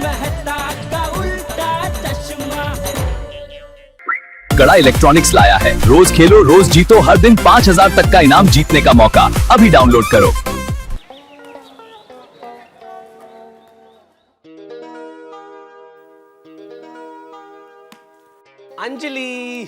मेहता का उल्टा चश्मा। गड़ा इलेक्ट्रॉनिक्स लाया है, रोज खेलो रोज जीतो, हर दिन 5,000 तक का इनाम जीतने का मौका। अभी डाउनलोड करो। अंजलि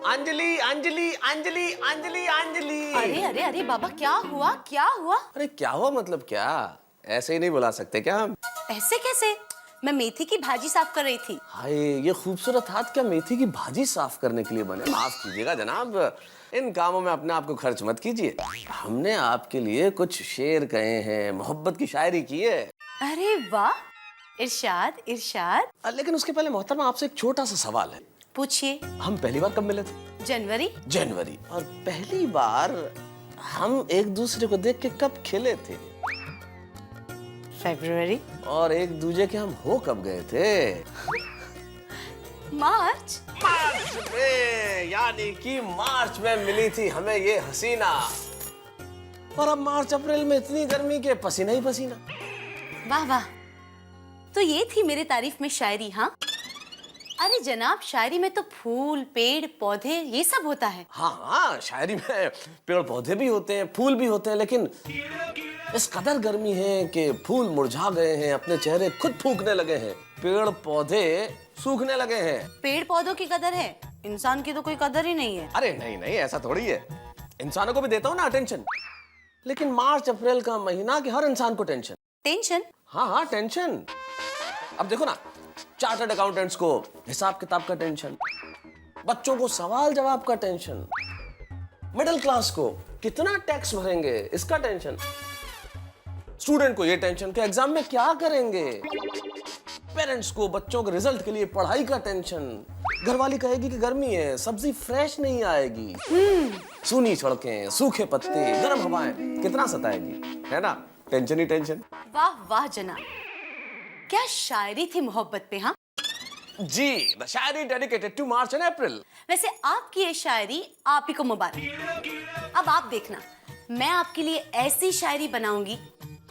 अंजलि अंजलि अंजलि अंजलि अंजलि। अरे अरे अरे बाबा, क्या हुआ क्या हुआ? अरे क्या हुआ मतलब क्या? ऐसे ही नहीं बुला सकते क्या हम? ऐसे कैसे? मैं मेथी की भाजी साफ कर रही थी। हाय, ये खूबसूरत हाथ क्या मेथी की भाजी साफ करने के लिए बने? माफ कीजिएगा जनाब, इन कामों में अपने आप को खर्च मत कीजिए। हमने आपके लिए कुछ शेर कहे हैं, मोहब्बत की शायरी की है। अरे वाह, इरशाद इरशाद। लेकिन उसके पहले मोहतरमा, आपसे एक छोटा सा सवाल है। पूछिए। हम पहली बार कब मिले थे? जनवरी। और पहली बार हम एक दूसरे को देख के कब खिले थे? फरवरी। और एक दूसरे के हम हो कब गए थे? मार्च में, यानी कि मार्च में मिली थी हमें ये हसीना। और अब मार्च अप्रैल में इतनी गर्मी के पसीना ही पसीना। वाह वाह, तो ये थी मेरे तारीफ में शायरी। हाँ अरे जनाब, शायरी में तो फूल पेड़ पौधे ये सब होता है। हाँ, शायरी में पेड़ पौधे भी होते हैं, फूल भी होते हैं, लेकिन इस कदर गर्मी है कि फूल मुरझा गए हैं, अपने चेहरे खुद फूंकने लगे हैं, पेड़ पौधे सूखने लगे हैं। पेड़ पौधों की कदर है, इंसान की तो कोई कदर ही नहीं है। अरे नहीं नहीं, ऐसा थोड़ी है। इंसानों को भी देता हूँ ना अटेंशन, लेकिन मार्च अप्रैल का महीना कि हर इंसान को टेंशन। टेंशन? हाँ, टेंशन। अब देखो ना, चार्टर्ड अकाउंटेंट्स को हिसाब किताब का टेंशन, बच्चों को सवाल जवाब का टेंशन, मिडिल क्लास को कितना टैक्स भरेंगे इसका टेंशन, स्टूडेंट को ये टेंशन कि एग्जाम में क्या करेंगे, पेरेंट्स को बच्चों के रिजल्ट के लिए पढ़ाई का टेंशन, घरवाली कहेगी कि गर्मी है, सब्जी फ्रेश नहीं आएगी, सूनी सड़कें, सूखे पत्ते, गर्म हवाएं कितना सताएगी, है ना? टेंशन ही टेंशन। वाह वाह जनाब, क्या शायरी थी मोहब्बत पे। हाँ जी, the shayari dedicated to March and April. वैसे आपकी ये शायरी आप ही को मुबारक। अब आप देखना, मैं आपके लिए ऐसी शायरी बनाऊंगी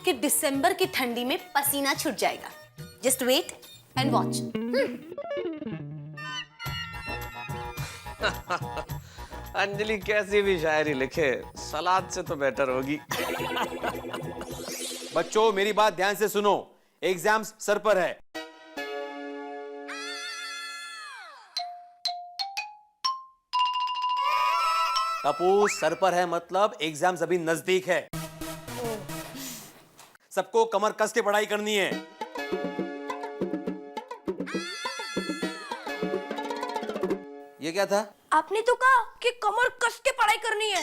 कि दिसंबर की ठंडी में पसीना छूट जाएगा। Just wait and watch. Anjali कैसी भी शायरी लिखे, सलाद से तो बेटर होगी। बच्चों मेरी बात ध्यान से सुनो, एग्जाम्स सर पर है। टप्पू, सर पर है मतलब एग्जाम्स अभी नजदीक है। सबको कमर कस के पढ़ाई करनी है। ये क्या था? आपने तो कहा कि कमर कस के पढ़ाई करनी है।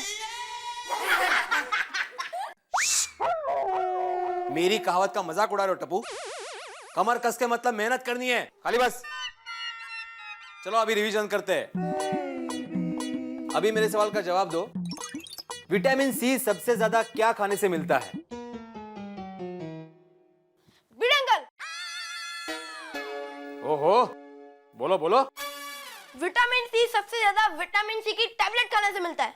मेरी कहावत का मजाक उड़ा रहे हो टप्पू? कमर कस के मतलब मेहनत करनी है, खाली बस। चलो अभी रिवीजन करते हैं। अभी मेरे सवाल का जवाब दो। विटामिन सी सबसे ज्यादा क्या खाने से मिलता है? बिडंगल। ओहो, बोलो बोलो। विटामिन सी सबसे ज्यादा विटामिन सी की टैबलेट खाने से मिलता है।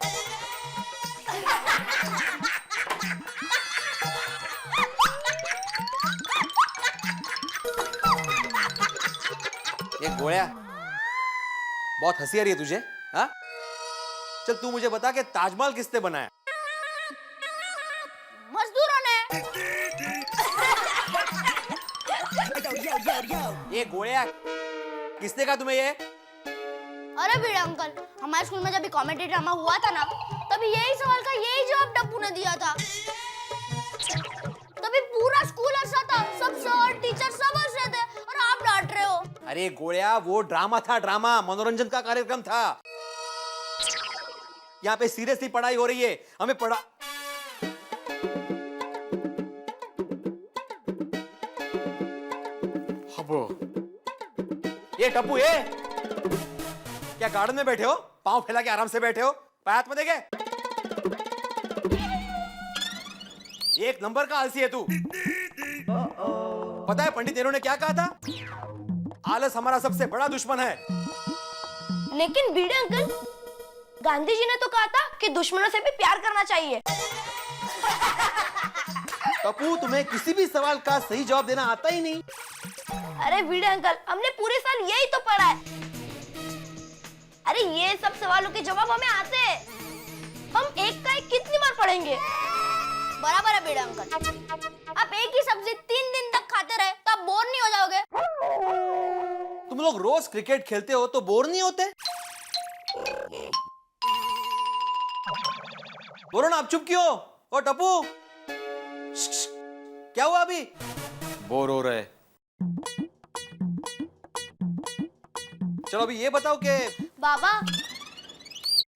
ये गोया, बहुत हंसी आ रही है तुझे? हाँ, चल तू मुझे बता कि ताजमहल किसने बनाया? मजदूरों ने। ये गोया, किसने कहा तुम्हें ये? अरे भिड़े अंकल, हमारे स्कूल में जब कॉमेडी ड्रामा हुआ था ना, तभी यही सवाल का यही जवाब टप्पू ने दिया था। तभी पूरा स्कूल हंसा था, सब सर टीचर सब हंस रहे थे और आप डांट रहे हो। अरे गोया, वो ड्रामा था, ड्रामा मनोरंजन का कार्यक्रम था। यहाँ पे सीरियसली पढ़ाई हो रही है, हमें पढ़ा। ये टप्पू, ये क्या गार्डन में बैठे हो? पांव फैला के आराम से बैठे हो? पैर हाथ में देखे? एक नंबर का आलसी है तू। पता है पंडित नेहरू ने क्या कहा था? आलस हमारा सबसे बड़ा दुश्मन है। लेकिन भिड़े अंकल, गांधी जी ने तो कहा था कि दुश्मनों से भी प्यार करना चाहिए। टप्पू, तुम्हें किसी भी सवाल का सही जवाब देना आता ही नहीं। अरे भिड़े अंकल, हमने पूरे साल यही तो पढ़ा है। अरे ये सब सवालों के जवाब हमें आते हैं। हम एक का एक कितनी बार पढ़ेंगे? बराबर है भिड़े अंकल। आप एक ही सब्जी 3 दिन तक खाते रहे तो आप बोर नहीं हो जाओगे? तुम लोग रोज क्रिकेट खेलते हो तो बोर नहीं होते? बोलो ना, आप चुप क्यों? ओ टप्पू, क्या हुआ अभी? बोर हो रहे। चलो अभी ये बताओ कि बाबा,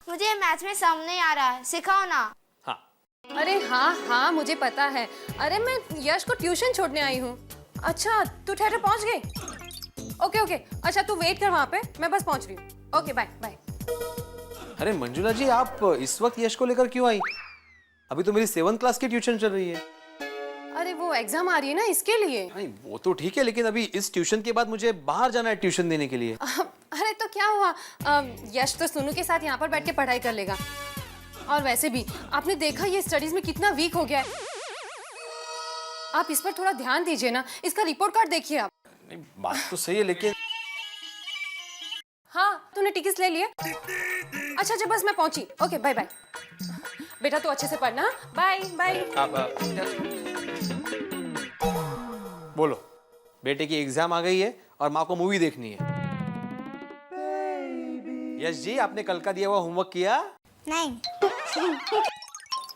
मुझे मैथ्स में समझ नहीं आ रहा है, सिखाओ ना। हाँ, अरे हाँ हाँ मुझे पता है। अरे मैं यश को ट्यूशन छोड़ने आई हूँ। अच्छा तू थिएटर पहुँच गई? ओके ओके, अच्छा तू वेट कर वहाँ पे, मैं बस पहुँच रही हूँ। Okay bye bye. अरे मंजुला जी, आप इस वक्त यश को लेकर क्यों आई? अभी तो मेरी 7th क्लास की ट्यूशन चल रही है। अरे वो एग्जाम आ रही है ना, इसके लिए। नहीं वो तो ठीक है, लेकिन अभी इस ट्यूशन के बाद मुझे बाहर जाना है ट्यूशन देने के लिए। अरे तो क्या हुआ, यश तो सुनु के साथ यहाँ पर बैठ के पढ़ाई कर लेगा। और वैसे भी आपने देखा ये स्टडीज में कितना वीक हो गया है। आप इस पर थोड़ा ध्यान दीजिए ना, इसका रिपोर्ट कार्ड देखिए आप। नहीं बात तो सही है, लेकिन हाँ तूने टिकट्स ले लिए? अच्छा अच्छा बस मैं पहुंची। Okay bye bye. बेटा तू अच्छे से पढ़ना। Bye bye. बोलो, बेटे की एग्जाम आ गई है और माँ को मूवी देखनी है। यश जी, आपने कल का दिया हुआ होमवर्क किया? नहीं।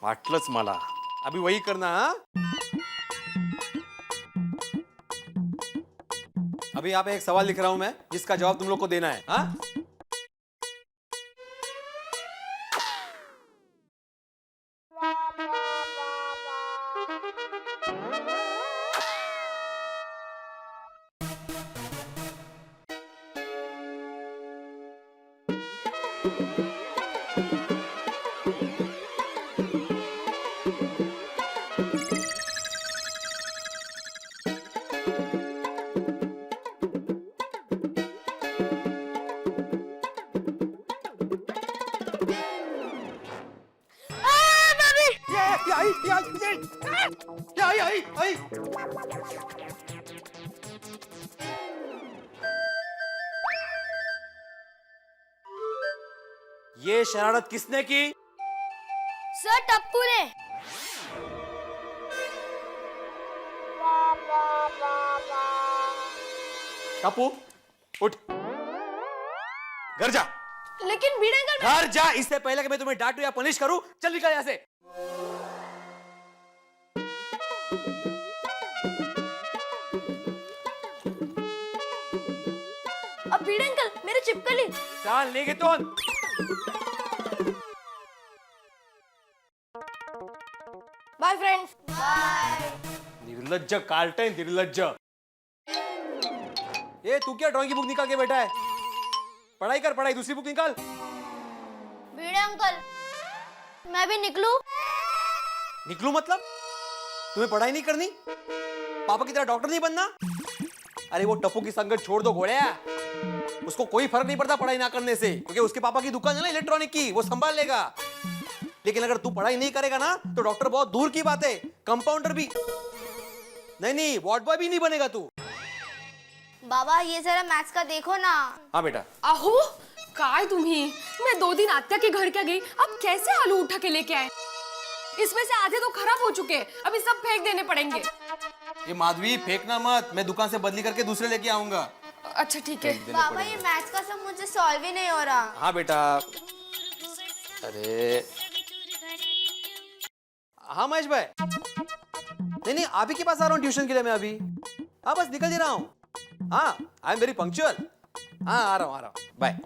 वाटलंच मला, अभी वही करना। हाँ, अभी यहाँ पे एक सवाल लिख रहा हूं मैं, जिसका जवाब तुम लोग को देना है। हाँ, आई। ये शरारत किसने की? सर टप्पू ने। टप्पू उठ, घर जा। लेकिन भिड़े अंकल, घर जा, इससे पहले कि मैं तुम्हें डांटूं या पनिश करूं। चल निकल यहां से। अब भिड़े अंकल मेरे चिपकली। चल नहीं तो बाय फ्रेंड्स। बाय। निर्लज्ज कार्टन, निर्लज्ज। ये तू क्या ड्राइंग की बुक निकाल के बैठा है? पढ़ाई कर, पढ़ाई, दूसरी बुक निकाल। भिड़े अंकल, मैं भी निकलूं? निकलूं मतलब? तुम्हें पढ़ाई नहीं करनी? पापा की तरह डॉक्टर नहीं बनना? अरे वो टप्पू की संगत छोड़ दो घोड़िया। उसको कोई फर्क नहीं पड़ता पढ़ाई ना करने से, क्योंकि उसके पापा की दुकान है ना इलेक्ट्रॉनिक की, वो संभाल लेगा। लेकिन अगर तू पढ़ाई नहीं करेगा ना, तो डॉक्टर बहुत दूर की बात है, कंपाउंडर भी नहीं, वार्ड बॉय भी नहीं बनेगा तू। बाबा ये जरा मैथ्स का देखो ना। हाँ बेटा। अहो काय तुम्ही, मैं 2 दिन आत्या के घर क्या गई, अब कैसे आलू उठा के लेके आए? इसमें से आधे तो खराब हो चुके हैं, अभी सब फेंक देने पड़ेंगे। ये माधवी फेंकना मत, मैं दुकान से बदली करके दूसरे लेके आऊंगा। अच्छा ठीक है। बाबा ये मैथ्स का सब मुझे सॉल्व ही नहीं हो रहा। हाँ बेटा। अरे हाँ महेश भाई, नहीं आप ही के पास आ रहा हूँ ट्यूशन के लिए मैं अभी। हाँ बस निकल ही रहा हूँ। हाँ आई एम वेरी पंक्चुअल। हाँ आ रहा हूँ बाय।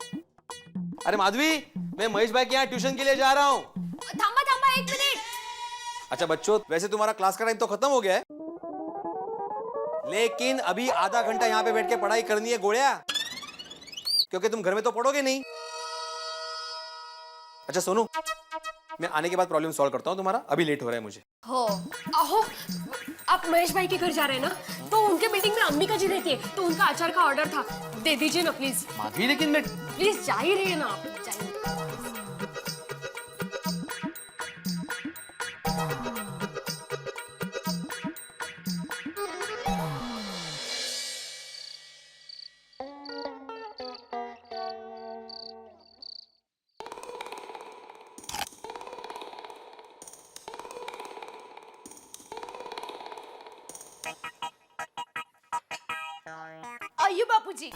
अरे माधवी, मैं महेश भाई के यहाँ ट्यूशन के लिए जा रहा हूँ। थांबा थांबा 1 मिनट। अच्छा बच्चों, वैसे तुम्हारा क्लास का टाइम तो खत्म हो गया है, लेकिन अभी आधा घंटा यहाँ पे बैठ के पढ़ाई करनी है गोड़िया, क्योंकि तुम घर में तो पढ़ोगे नहीं। अच्छा सोनू, मैं आने के बाद प्रॉब्लम सॉल्व करता हूँ तुम्हारा, अभी लेट हो रहा है मुझे। हो अहो आप महेश भाई के घर जा रहे हैं ना, तो उनके बिल्डिंग में अंबिका जी रहती है, तो उनका अचार का ऑर्डर था, दे दीजिए ना प्लीज। माधवी लेकिन मैं प्लीज जा ही रहे हैं ना आप, जाइए। आइए बापूजी,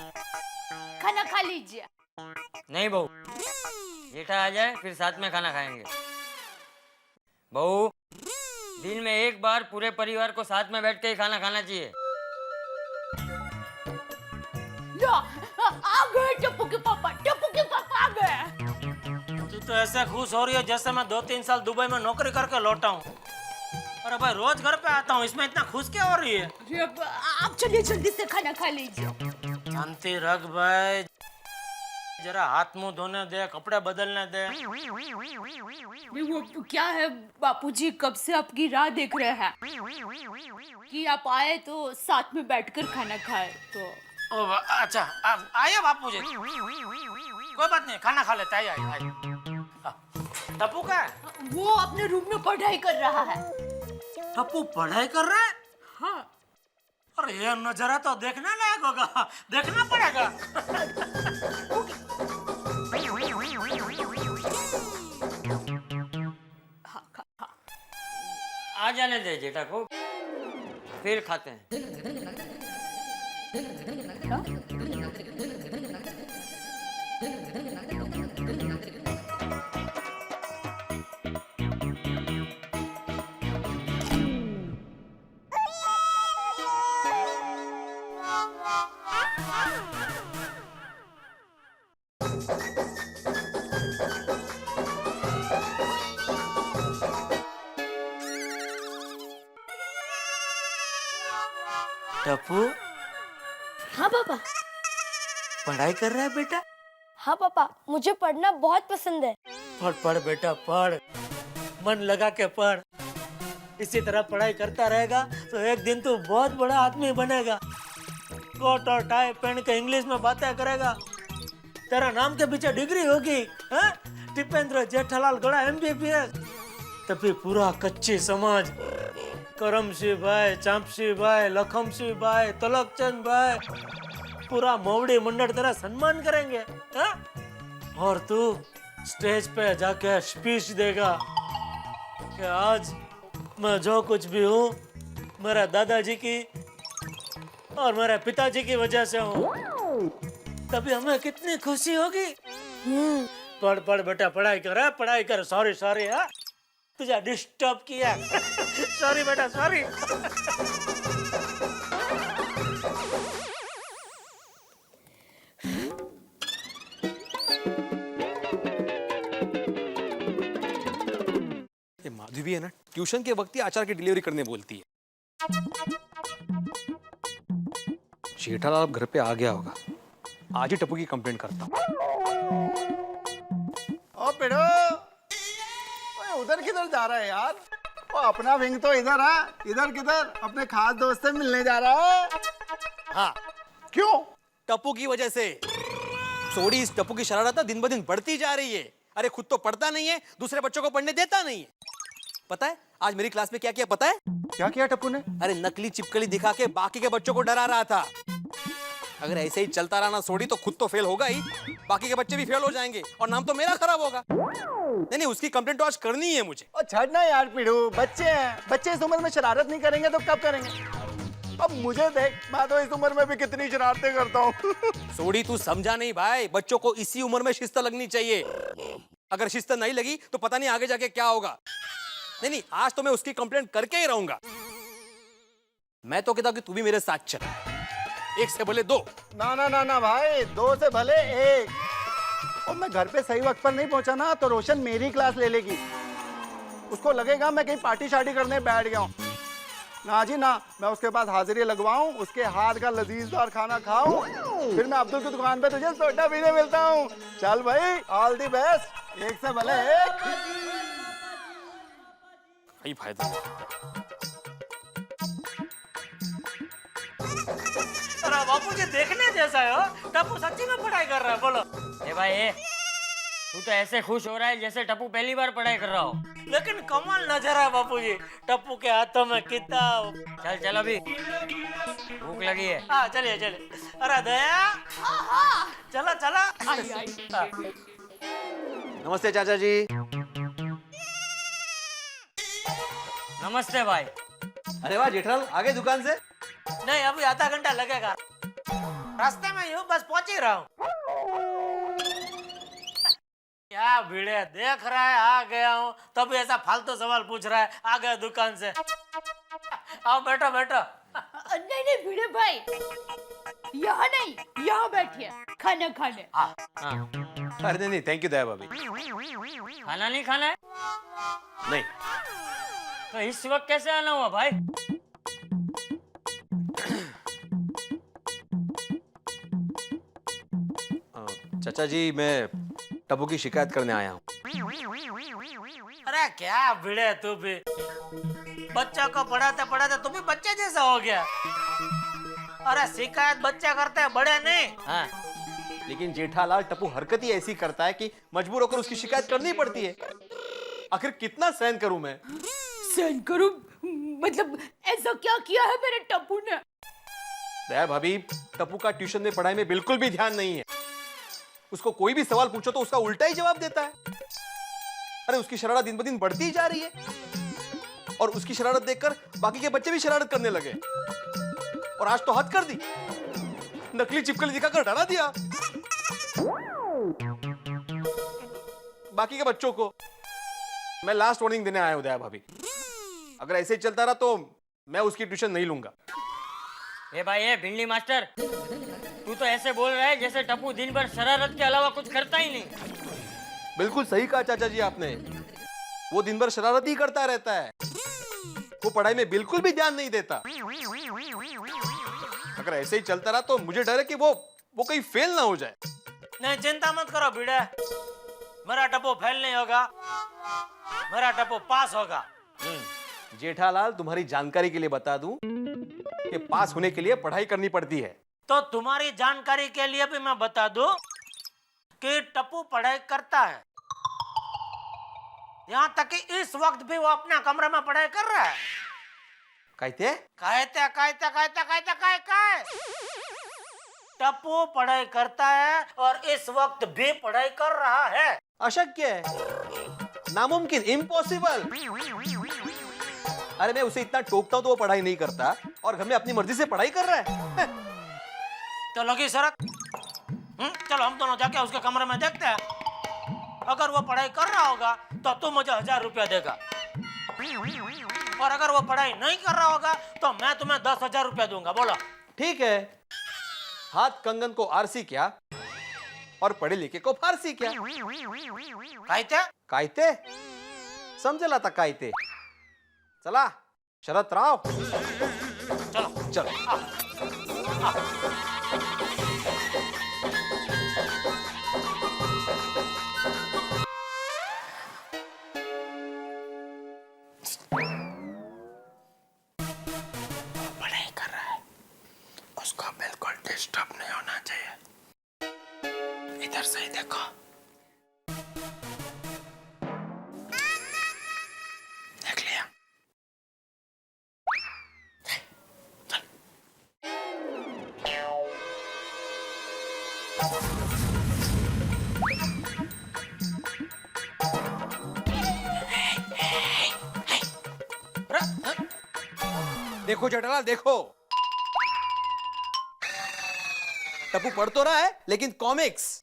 खाना खा लीजिए। नहीं बहू, जेठा आ जाए फिर साथ में खाना खाएंगे। बहू, दिन में एक बार पूरे परिवार को साथ में बैठ के ही खाना खाना चाहिए। आ गए टप्पू के पापा, टप्पू के पापा आ गए। तू तो ऐसे खुश हो रही है जैसे मैं 2-3 साल दुबई में नौकरी करके लौटा हूँ। अरे भाई रोज घर पे आता हूँ, इसमें इतना खुश क्या हो रही है? आप चलिए जल्दी से खाना खा लीजिए। शांति रख भाई, जरा हाथ मुंह धोने दे, कपड़े बदलने दे। वो क्या है बापूजी, कब से आपकी राह देख रहे हैं कि आप आए तो साथ में बैठकर खाना खाए। तो अच्छा, अब आइए बापू जी, कोई बात नहीं, खाना खा लेते। आइए। टप्पू का है? वो अपने रूम में पढ़ाई कर रहा है। टप्पू पढ़ाई कर रहा है? हाँ। अरे ये नजारा तो देखना लायक होगा, देखना पड़ेगा। आ जाने दे जेठा को, फिर खाते हैं। टप्पू हाँ पापा। पढ़ाई कर रहा है बेटा? हाँ पापा, मुझे पढ़ना बहुत पसंद है। पढ़ पढ़ बेटा पढ़, मन लगा के पढ़। इसी तरह पढ़ाई करता रहेगा तो एक दिन तू बहुत बड़ा आदमी बनेगा। कोट और टाई पहन के इंग्लिश में बातें करेगा, तेरा नाम के पीछे डिग्री होगी, हैं? टिपेंद्र जेठालाल गड़ा MBBS। तभी पूरा कच्ची समाज, करमसिंह भाई, चांपसिंह भाई, लखमसिंह भाई, तलकचंद भाई, पूरा मौड़ी मंडल तेरा सम्मान करेंगे, हैं? और तू स्टेज पे जाके स्पीच देगा कि आज मैं जो कुछ भी हूँ मेरे दादाजी की और मेरे पिताजी की वजह से हूँ। तभी हमें कितनी खुशी होगी। पढ़ पढ़ बेटा, पढ़ाई कर, पढ़ाई कर। सॉरी हाँ, तुझे डिस्टर्ब किया। सॉरी बेटा, सॉरी। ये माधवी है ना, ट्यूशन के वक्त ही अचार की डिलीवरी करने बोलती है। जेठालाल अब घर पे आ गया होगा, आज ही टप्पू की कंप्लेंट करता हूँ। ओ पिड़ो, ओए उधर किधर जा रहा है यार? वो अपना विंग तो इधर है, इधर किधर? अपने खास दोस्त से मिलने जा रहा है। हाँ, क्यों? टप्पू की वजह से। सोडी, इस टप्पू की शरारत दिन ब दिन बढ़ती जा रही है। अरे खुद तो पढ़ता नहीं है, दूसरे बच्चों को पढ़ने देता नहीं है। पता है आज मेरी क्लास में क्या किया पता है? क्या किया टप्पू ने? अरे नकली चिपकली दिखा के बाकी के बच्चों को डरा रहा था। अगर ऐसे ही चलता रहा ना सोडी, तो खुद तो फेल होगा ही, बाकी के बच्चे भी फेल हो जाएंगे और नाम तो मेरा खराब होगा। नहीं, उसकी कंप्लेंट तो आज करनी है मुझे। ओ छड़ना यार पिड़ू, बच्चे हैं, बच्चे इस उम्र में शरारत नहीं करेंगे तो कब करेंगे? अब मुझे देख, मैं तो इस उम्र में भी कितनी शरारतें करता हूँ। सोडी तू समझा नहीं भाई, बच्चों को इसी उम्र में शिस्त लगनी चाहिए। अगर शिस्त नहीं लगी तो पता नहीं आगे जाके क्या होगा। नहीं, आज तो मैं उसकी कंप्लेंट करके ही रहूंगा। मैं तो कहता हूं कि तू भी मेरे साथ चल, एक से भले दो। ना ना ना ना भाई, दो से भले एक। और मैं घर पे सही वक्त पर नहीं पहुंचा ना तो रोशन मेरी क्लास ले लेगी। उसको लगेगा मैं कहीं पार्टी शार्टी करने बैठ गया हूँ। ना जी ना, मैं उसके पास हाजिरी लगवाऊं, उसके हाथ का लजीजदार खाना खाऊं, फिर मैं अब्दुल की दुकान पे तुझे सोडा पीने मिलता हूँ। चल भाई, ऑल दी बेस्ट, एक से भले एक। कई फायदा। अरे बापूजी देखने जैसा है हो, टप्पू सच्ची में पढ़ाई कर रहा है। बोलो। ए भाई, तू तो ऐसे खुश हो रहा है जैसे टप्पू पहली बार पढ़ाई कर रहा हो। लेकिन कमाल नजर है बापूजी, टप्पू के हाथों में किताब। चल अभी भूख लगी है। हाँ चलिए चलिए। अरे दया, चला चला। हाँ। नमस्ते चाचा जी। नमस्ते भाई। अरे वाह जेठालाल, आ गए दुकान से? नहीं, अभी आधा घंटा लगेगा। रास्ते में यूं बस पहुंच ही रहा हूँ। क्या भिड़े देख रहा है, आ गया हूँ तभी ऐसा फालतू सवाल पूछ रहा है। आ गया दुकान से। आओ बैठो बैठो। नहीं नहीं भिड़े भाई, यहाँ नहीं, यहाँ बैठिए खाना खाने। हाँ अरे नहीं थैंक यू दया भाभी। खाना नहीं खाना है नहीं तो इस वक्त कैसे आना हुआ भाई? चाचा जी मैं टप्पू की शिकायत करने आया हूँ। अरे क्या भिड़े तू भी, बच्चा को पढ़ाते पढ़ाते तू भी बच्चे जैसा हो गया। अरे शिकायत बच्चे करते हैं, बड़े नहीं। हाँ लेकिन जेठालाल टप्पू हरकत ही ऐसी करता है कि मजबूर होकर उसकी शिकायत करनी पड़ती है। आखिर कितना सहन करूं मैं? सहन करूं मतलब ऐसा क्या किया है मेरे टप्पू ने? दया भाभी, टप्पू का ट्यूशन में पढ़ाई में बिल्कुल भी ध्यान नहीं है। उसको कोई भी सवाल पूछो तो उसका उल्टा ही जवाब देता है। अरे उसकी शरारत दिन ब दिन बढ़ती ही जा रही है और उसकी शरारत देखकर बाकी के बच्चे भी शरारत करने लगे। और आज तो हद कर दी, नकली चिपकली दिखाकर डरा दिया बाकी के बच्चों को। मैं लास्ट वार्निंग देने आया हूं दया भाभी, अगर ऐसे ही चलता रहा तो मैं उसकी ट्यूशन नहीं लूंगा। ए भाई ये भिंडी मास्टर, तू तो ऐसे बोल रहा है जैसे टप्पू दिन भर शरारत के अलावा कुछ करता ही नहीं। बिल्कुल सही कहा चाचा जी आपने, वो दिन भर शरारत ही करता रहता है। वो पढ़ाई में बिल्कुल भी ध्यान नहीं देता। अगर ऐसे ही चलता रहा तो मुझे डर है कि वो कहीं फेल ना हो जाए। नहीं चिंता मत करो भिड़े, मेरा टप्पू फेल नहीं होगा, मेरा टप्पू पास होगा। जेठालाल तुम्हारी जानकारी के लिए बता दूं कि पास होने के लिए पढ़ाई करनी पड़ती है। तो तुम्हारी जानकारी के लिए भी मैं बता दूं कि टप्पू पढ़ाई करता है। यहाँ तक कि इस वक्त भी वो अपना कमरे में पढ़ाई कर रहा है। कहते टप्पू पढ़ाई करता है और इस वक्त भी पढ़ाई कर रहा है। अशक्य है, नामुमकिन, इम्पॉसिबल। अरे मैं उसे इतना टोकता हूं तो वो पढ़ाई नहीं करता और घर में अपनी मर्जी से पढ़ाई कर रहा है। तो लगी शरत, चलो हम दोनों जाके उसके कमरे में देखते हैं। अगर वो पढ़ाई कर रहा होगा तो तू मुझे 1000 रुपया देगा, और अगर वो पढ़ाई नहीं कर रहा होगा तो मैं तुम्हें 10,000 रुपया दूंगा। बोलो। ठीक है, हाथ कंगन को आरसी क्या और पढ़े लिखे को फारसी क्या। कायते समझला था कायते। चला शरत राव, चलो चलो। पढ़ाई कर रहा है, उसको बिल्कुल डिस्टर्ब नहीं होना चाहिए। इधर से ही देखो, देख लिया। देखो जेठालाल देखो, टप्पू पढ़ तो रहा है लेकिन कॉमिक्स।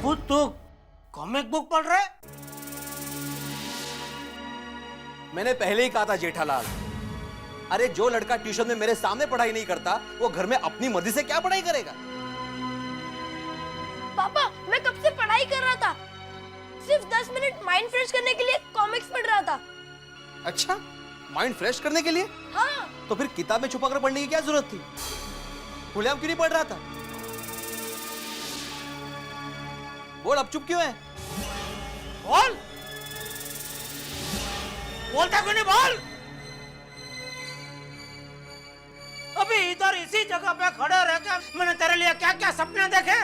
वो तो कॉमिक बुक पढ़ रहा है। मैंने पहले ही कहा था जेठालाल, अरे जो लड़का ट्यूशन में मेरे सामने पढ़ाई नहीं करता वो घर में अपनी मर्जी से क्या पढ़ाई करेगा। पापा मैं कब से पढ़ाई कर रहा था, सिर्फ 10 मिनट माइंड फ्रेश करने के लिए कॉमिक्स पढ़ रहा था। अच्छा, माइंड फ्रेश करने के लिए? हाँ। तो फिर किताब में छुपाकर पढ़ने की क्या जरूरत थी? खुलेआम क्यों नहीं पढ़ रहा था? बोल, अब चुप क्यों है? बोल, बोलता क्यों नहीं? बोल। अभी इधर इसी जगह पे खड़े रहकर मैंने तेरे लिए क्या क्या सपने देखे,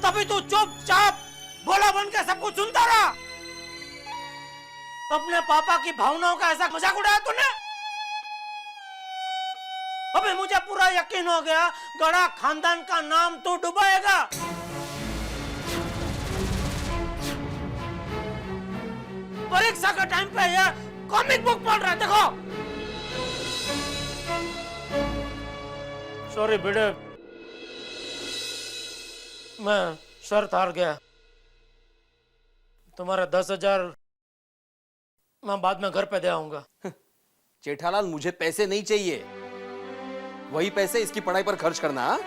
तभी तू चुपचाप भोला बन के सब कुछ सुनता रहा। अपने पापा की भावनाओं का ऐसा मजाक उड़ाया तूने, अबे मुझे पूरा यकीन हो गया गड़ा खानदान का नाम तू डुबाएगा। परीक्षा का टाइम पे ये कॉमिक बुक पढ़ रहा है, देखो। सॉरी बेटे, मैं शर्त हार गया। तुम्हारे 10,000 मैं बाद में घर पे दे आऊंगा। जेठालाल, मुझे पैसे नहीं चाहिए, वही पैसे इसकी पढ़ाई पर खर्च करना। हाँ?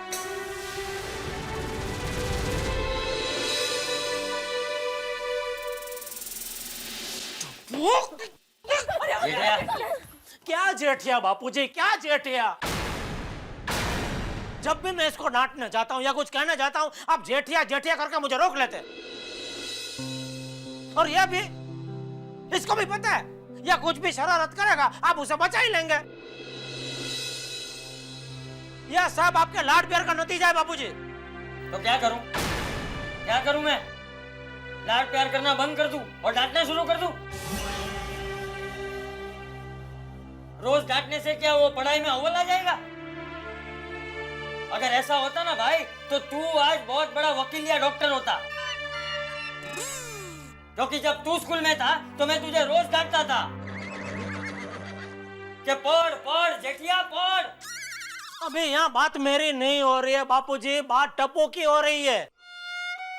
जेठिया, क्या जेठिया बापूजी, क्या जेठिया? जब भी मैं इसको डांटने जाता हूँ या कुछ कहने जाता हूँ, आप जेठिया जेठिया करके मुझे रोक लेते। और यह भी, इसको भी पता है, या कुछ भी शरारत करेगा आप उसे बचा ही लेंगे। यह सब आपके लाड प्यार का नतीजा है बापूजी। तो क्या करूं? क्या करूं मैं? लाड प्यार करना बंद कर दूं और डांटना शुरू कर दूं? रोज डांटने से क्या वो पढ़ाई में अव्वल आ जाएगा? अगर ऐसा होता ना भाई, तो तू आज बहुत बड़ा वकील या डॉक्टर होता। क्योंकि जब तू स्कूल में था तो मैं तुझे रोज डांटता था कि पढ़ पढ़ जेठिया पढ़। अभी यहाँ बात मेरी नहीं हो रही है बापूजी, बात टप्पू की हो रही है।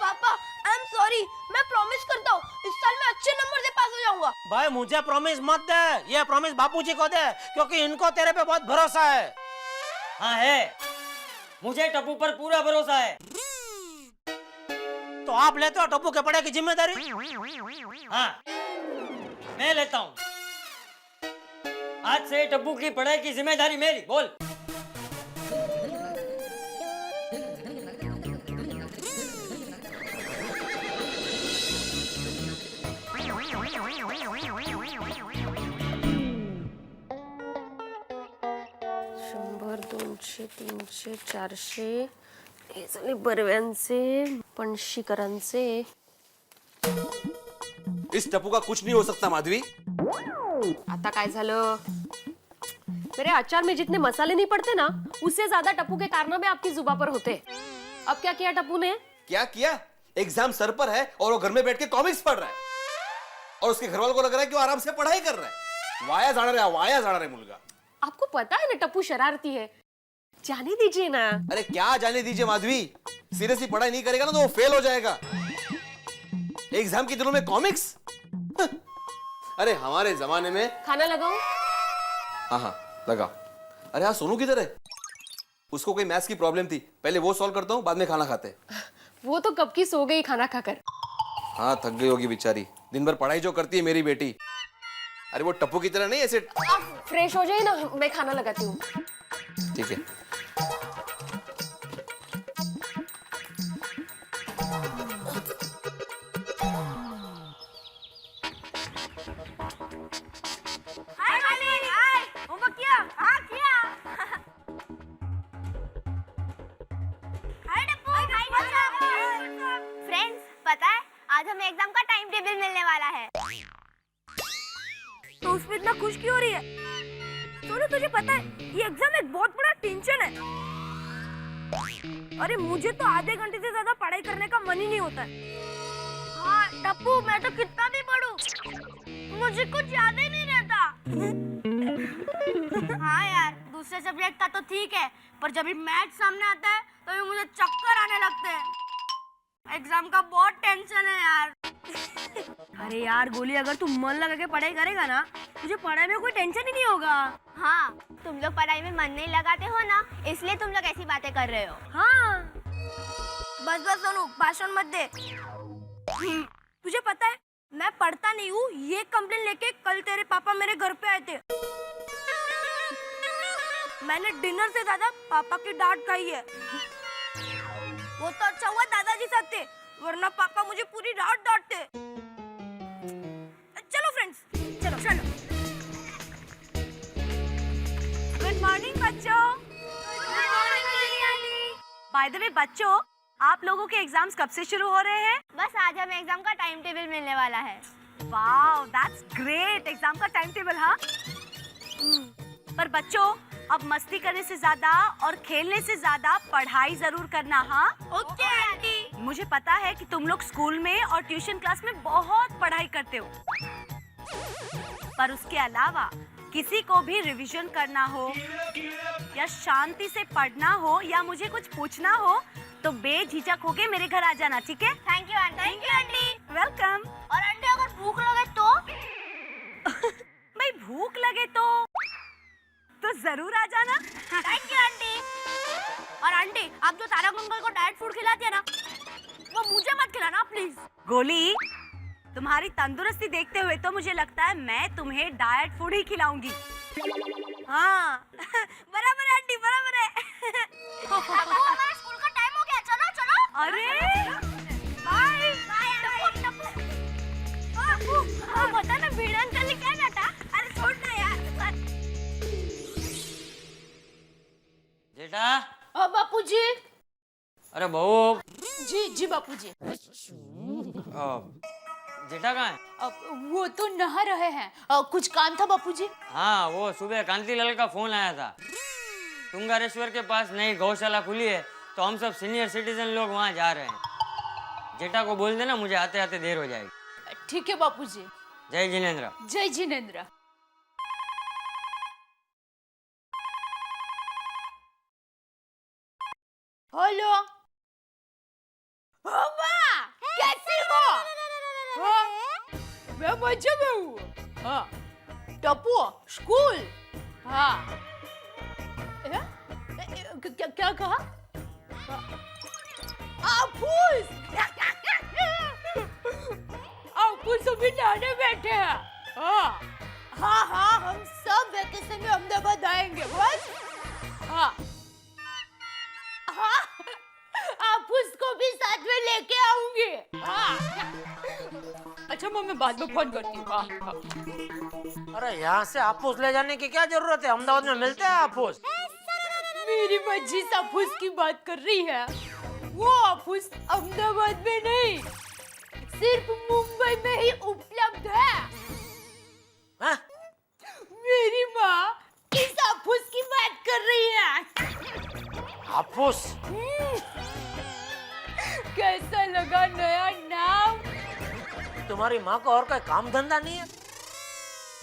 पापा आई एम सॉरी, मैं प्रॉमिस करता हूँ इस साल मैं अच्छे नंबर से पास हो जाऊंगा। भाई मुझे प्रॉमिस मत दे, ये प्रॉमिस बापूजी को दे, क्योंकि इनको तेरे पे बहुत भरोसा है। हाँ है, मुझे टप्पू पर पूरा भरोसा है। तो आप लेते हो टप्पू के पढ़ाई की जिम्मेदारी? हाँ, मैं लेता हूँ। आज से टप्पू की पढ़ाई की जिम्मेदारी मेरी। बोल। शंभर 200 300 400 हे झाले बरव्यांचे पणशीकरांचे। इस टप्पू का कुछ नहीं हो सकता माधवी। आता काय झालं? मेरे अचार में जितने मसाले नहीं पड़ते ना, उससे ज्यादा टप्पू के कारनामे आपकी जुबान पर होते। अब क्या किया टप्पू ने? क्या किया? एग्जाम सर पर है और वो घर में बैठ के कॉमिक्स पढ़ रहा है, और उसके घर वालों को लग रहा है कि वो आराम से पढ़ाई कर रहा है। वाया जाना रे मुलगा। आपको पता है ना टप्पू शरारती है, जाने दीजिए ना। अरे क्या जाने दीजिए माधवी, सीरियसली पढ़ाई नहीं करेगा ना तो वो फेल हो जाएगा। एग्जाम के दिनों में कॉमिक्स? अरे हमारे जमाने में। खाना लगाओ? हाँ हाँ लगा। अरे हाँ, सोनू किधर है? उसको कोई मैथ्स की प्रॉब्लम थी, पहले वो सॉल्व करता हूँ, बाद में खाना खाते हैं। वो तो कब की सो गई खाना खाकर। हाँ थक गई होगी बेचारी, दिन भर पढ़ाई जो करती है मेरी बेटी। अरे वो टप्पू की तरह नहीं ऐसे। आप फ्रेश हो जाइए ना, मैं खाना लगाती हूँ। ठीक है। फ्रेंड्स, पता है आज हमें एग्जाम का टाइम टेबल मिलने वाला है। तो उसमें इतना खुश क्यों हो रही है? सोनू तुझे पता है ये एग्जाम एक बहुत बड़ा टेंशन है। अरे मुझे तो आधे घंटे से ज्यादा पढ़ाई करने का मन ही नहीं होता है। हाँ टप्पू, मैं तो कितना भी पढूं मुझे कुछ याद ही नहीं रहता। हाँ यार, दूसरे सब्जेक्ट का तो ठीक है, पर जब भी मैथ सामने आता है तो मुझे चक्कर आने लगते हैं। एग्जाम का बहुत टेंशन है यार। अरे यार गोली, अगर तू मन लगा के पढ़ाई करेगा ना, तुझे पढ़ाई में कोई टेंशन ही नहीं होगा। हाँ, तुम लोग पढ़ाई में मन नहीं लगाते हो ना, इसलिए तुम लोग ऐसी बातें कर रहे हो। हाँ बस बस सोनू, भाषण मत दे। तुझे पता है मैं पढ़ता नहीं हूँ, ये कंप्लेन लेके कल तेरे पापा मेरे घर पे आए थे। मैंने डिनर से ज्यादा पापा की डांट खाई है। वो तो अच्छा हुआ दादाजी साथ थे, वरना पापा मुझे पूरी रात डांटते। चलो फ्रेंड्स, चलो चलो। गुड मॉर्निंग बच्चों। Good morning. By the way बच्चों, आप लोगों के एग्जाम्स कब से शुरू हो रहे हैं? बस आज हमें एग्जाम का टाइम टेबल मिलने वाला है। Wow, that's great. एग्जाम का टाइम टेबल, हाँ। पर बच्चों, अब मस्ती करने से ज्यादा और खेलने से ज्यादा पढ़ाई जरूर करना। हाँ ओके आंटी। मुझे पता है कि तुम लोग स्कूल में और ट्यूशन क्लास में बहुत पढ़ाई करते हो, पर उसके अलावा किसी को भी रिवीजन करना हो या शांति से पढ़ना हो या मुझे कुछ पूछना हो तो बेझिझक होके मेरे घर आ जाना, ठीक है? Thank you aunty. वेलकम। और आंटी अगर भूख लगे तो? भाई भूख लगे तो जरूर आ जाना। Thank you aunty. और आंटी आप जो तारक अंकल को डाइट फूड खिलाती है ना, वो मुझे मत खिलाना प्लीज। गोली, तुम्हारी तंदुरुस्ती देखते हुए तो मुझे लगता है मैं तुम्हें डाइट फूड ही खिलाऊंगी। हाँ बराबर है आंटी, बराबर है। हमारा स्कूल का टाइम हो गया, चलो चलो। अरे बाय बता ना भिड़न अंकल ने क्या डांटा? अरे छोड़ ना यार। जेठा, बापूजी। अरे बहू। जी बापूजी। जेठा कहाँ है? वो तो नहा रहे हैं। कुछ काम था बापूजी? हाँ, वो सुबह कांतिलाल का फोन आया था। तुंगारेश्वर के पास नई गौशाला खुली है, तो हम सब सीनियर सिटीजन लोग वहाँ जा रहे हैं। जेठा को बोल देना, मुझे आते आते देर हो जाएगी। ठीक है बापूजी। जय जिनेंद्र। जय जिनेंद्र। हेलो माँ, कैसी हो? हाँ, मैं मजे में हूँ। हाँ, टप्पू स्कूल। हाँ, क्या कहा? आफूस अभी नहाने बैठे हैं। हाँ, हम सब वैकेशन में अहमदाबाद आएंगे बस। हाँ, आप उसको भी साथ में लेके आऊंगी। हाँ, अच्छा मैं बाद में फोन करती हूँ। हाँ। अरे यहाँ से आपूस ले जाने की क्या जरूरत है? अहमदाबाद में मिलते हैं आपूस। मेरी मर्जी से आफूस की बात कर रही है। वो आफूस अहमदाबाद में नहीं, सिर्फ मुंबई में ही उपलब्ध है। हाँ? मेरी माँ इस आफूस की बात कर रही है। आपूस? कैसा लगा नया नाम? तुम्हारी माँ को और कोई काम धंधा नहीं है?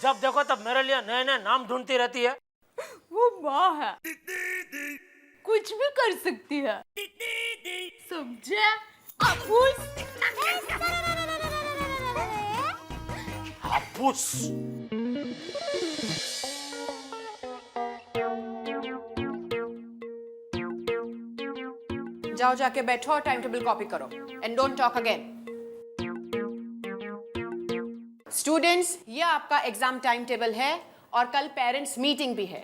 जब देखो तब मेरे लिए नए नए नाम ढूंढती रहती है। वो माँ है, कुछ भी कर सकती है, समझे? आफूस। आपूस? जाओ जाके बैठो और टाइम टेबल कॉपी करो and don't talk again. Students, ये आपका एग्जाम टाइम टेबल है और कल पेरेंट्स मीटिंग भी है।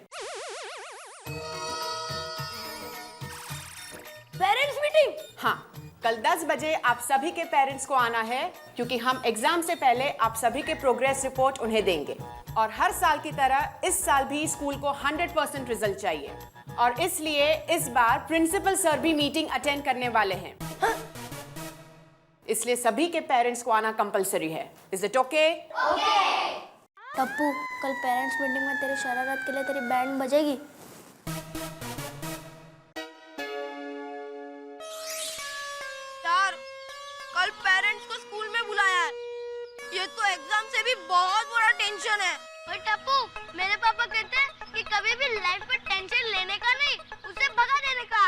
Parents meeting? हाँ, कल 10 बजे आप सभी के पेरेंट्स को आना है, क्योंकि हम एग्जाम से पहले आप सभी के प्रोग्रेस रिपोर्ट उन्हें देंगे। और हर साल की तरह इस साल भी स्कूल को 100% रिजल्ट चाहिए, और इसलिए इस बार प्रिंसिपल सर भी मीटिंग अटेंड करने वाले हैं। इसलिए सभी के पेरेंट्स को आना कंपलसरी है। Is it okay? टप्पू, कल पेरेंट्स मीटिंग में तेरी शरारत के लिए तेरी बैंड बजेगी। यार, कल पेरेंट्स को स्कूल में बुलाया है। ये तो एग्जाम से भी बहुत बड़ा टेंशन है। और टप्पू, मेरे पापा कहते हैं कि कभी भी लाइफ में टेंशन लेने का नहीं, उसे भगा देने का।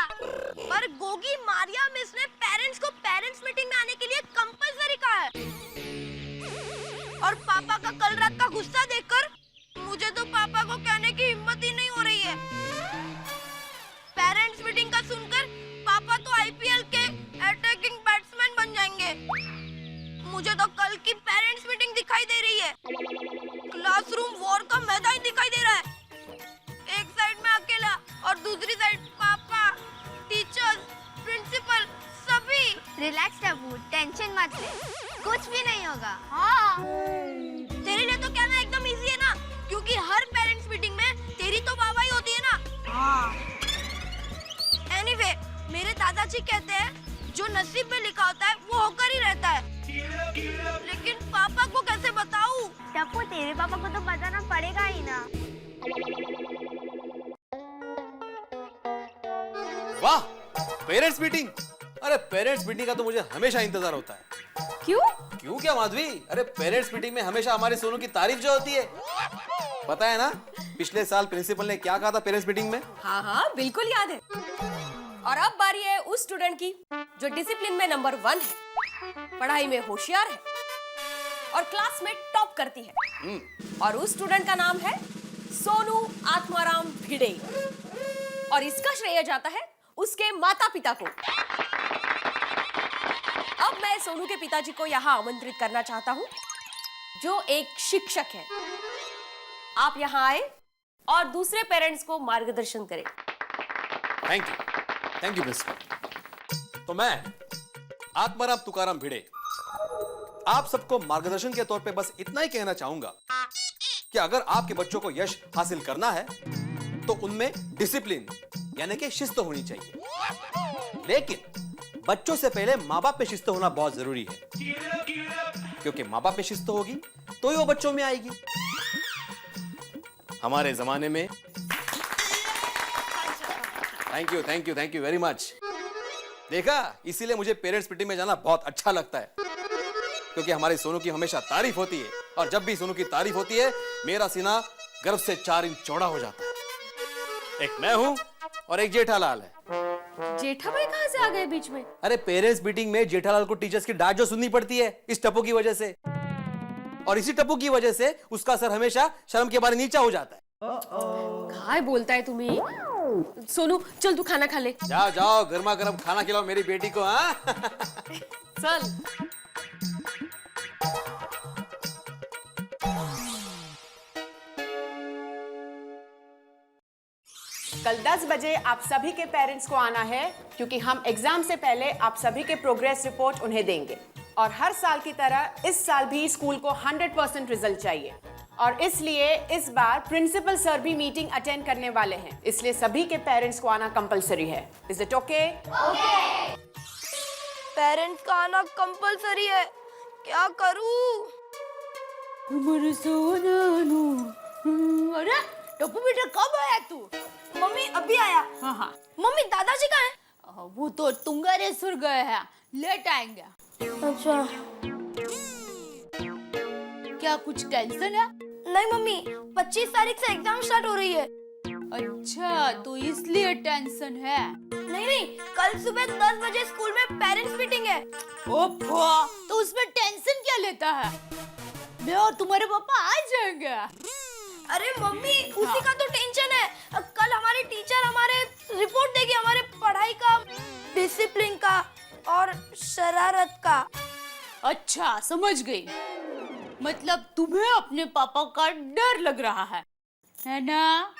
पर गोगी मारिया मिस ने पेरेंट्स को पेरेंट्स मीटिंग में आने के लिए कंपलसरी कहा है। और पापा का कल रात का गुस्सा देखकर मुझे तो पापा को कहने की हिम्मत ही नहीं हो रही है। पेरेंट्स मीटिंग का सुनकर पापा तो आईपीएल के अटैकिंग बैट्समैन बन जाएंगे। मुझे तो कल की पेरेंट्स मीटिंग दिखाई दे रही है। क्लासरूम वॉर का मैदान दिखाई दे रहा है। एक साइड में अकेला और दूसरी साइड पापा, टीचर्स, प्रिंसिपल, सभी। रिलैक्स टप्पू, टेंशन मत ले, कुछ भी नहीं होगा। हाँ, तेरे लिए तो कहना एकदम इजी है ना, क्योंकि हर पेरेंट्स मीटिंग में तेरी तो वाहवाही होती है ना। हाँ। एनीवे, मेरे दादाजी कहते हैं जो नसीब में लिखा होता है वो होकर ही रहता है। लेकिन पापा को कैसे बताऊं? टप्पू, तेरे पापा को तो बताना पड़ेगा ही ना। वाह, पेरेंट्स मीटिंग। अरे पेरेंट्स मीटिंग का तो मुझे हमेशा इंतजार होता है। क्यों क्या माधवी? अरे पेरेंट्स मीटिंग में हमेशा हमारे सोनू की तारीफ जो होती है। पता है ना पिछले साल प्रिंसिपल ने क्या कहा था पेरेंट्स मीटिंग में? हाँ हाँ बिल्कुल याद है। और अब बारी है उस स्टूडेंट की जो डिसिप्लिन में नंबर 1 है, पढ़ाई में होशियार है और क्लास में टॉप करती है। और उस स्टूडेंट का नाम है सोनू आत्माराम भिड़े और इसका श्रेय जाता है उसके माता पिता को। अब मैं सोनू के पिताजी को यहाँ आमंत्रित करना चाहता हूँ जो एक शिक्षक है। आप यहाँ आए और दूसरे पेरेंट्स को मार्गदर्शन करें। Thank you principal. तो मैं आत्माराम तुकाराम भिड़े आप सबको मार्गदर्शन के तौर पे बस इतना ही कहना चाहूंगा कि अगर आपके बच्चों को यश हासिल करना है तो उनमें डिसिप्लिन यानी कि शिस्त होनी चाहिए। लेकिन बच्चों से पहले माँ बाप में शिस्त होना बहुत जरूरी है, क्योंकि माँ बाप में शिस्त होगी तो ही वो बच्चों में आएगी। हमारे जमाने में थैंक यू वेरी मच। देखा, इसीलिए मुझे पेरेंट्स मीटिंग में जाना बहुत अच्छा लगता है, क्योंकि हमारे सोनू की हमेशा तारीफ होती है और जब भी सोनू की तारीफ होती है मेरा सीना गर्व से 4 इंच चौड़ा हो जाता है। एक मैं हूं और एक जेठालाल है। जेठा भाई कहाँ से आ गए बीच में? अरे पेरेंट्स मीटिंग में जेठालाल को टीचर्स की डांट जो सुननी पड़ती है इस टप्पू की वजह से, और इसी टप्पू की वजह से उसका सर हमेशा शर्म के बारे नीचा हो जाता है। काय बोलता है तुम्हें? सोनू चल तू खाना खा ले। जाओ गर्मा गर्म खाना खिलाओ मेरी बेटी को। हाँ चल। कल 10 बजे आप सभी के पेरेंट्स को आना है क्योंकि हम एग्जाम से पहले आप सभी के प्रोग्रेस रिपोर्ट उन्हें देंगे। और हर साल की तरह इस साल भी स्कूल को 100% रिजल्ट चाहिए और इसलिए इस बार प्रिंसिपल सर भी मीटिंग अटेंड करने वाले हैं, इसलिए सभी के पेरेंट्स को आना कंपलसरी है। Is it okay? पेरेंट्स का आना कंपलसरी है, क्या करूं? अरे टप्पू बेटा कब आया तू? मम्मी अभी आया। हाँ। मम्मी दादाजी कहाँ हैं? वो तो तुंगारेश्वर गए हैं, लेट आएंगे। अच्छा, क्या कुछ टेंशन है? नहीं मम्मी, 25 तारीख से एग्जाम स्टार्ट हो रही है। अच्छा तो इसलिए टेंशन है। नहीं, कल सुबह 10 बजे स्कूल में पेरेंट्स मीटिंग है। ओफो, तो उसमें टेंशन क्या लेता है? मैं और तुम्हारे पापा आ जाएंगे। अरे मम्मी उसी का तो टेंशन है। कल हमारे टीचर हमारे रिपोर्ट देगी हमारे पढ़ाई का, डिसिप्लिन का और शरारत का। अच्छा समझ गई, मतलब तुम्हें अपने पापा का डर लग रहा है ना?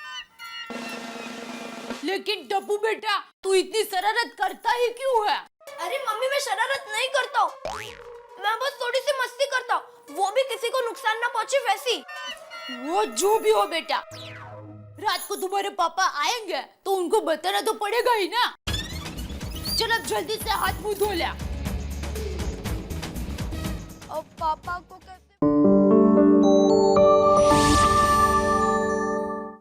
लेकिन टप्पू बेटा तू इतनी शरारत करता ही क्यों है? अरे मम्मी मैं शरारत नहीं करता हूँ, मैं बस थोड़ी सी मस्ती करता हूँ, वो भी किसी को नुकसान ना पहुँचे वैसी। वो जो भी हो बेटा, रात को तुम्हारे पापा आएंगे तो उनको बताना तो पड़ेगा ही ना। चल अब जल्दी से हाथ मुंह धो ले। अब पापा को कैसे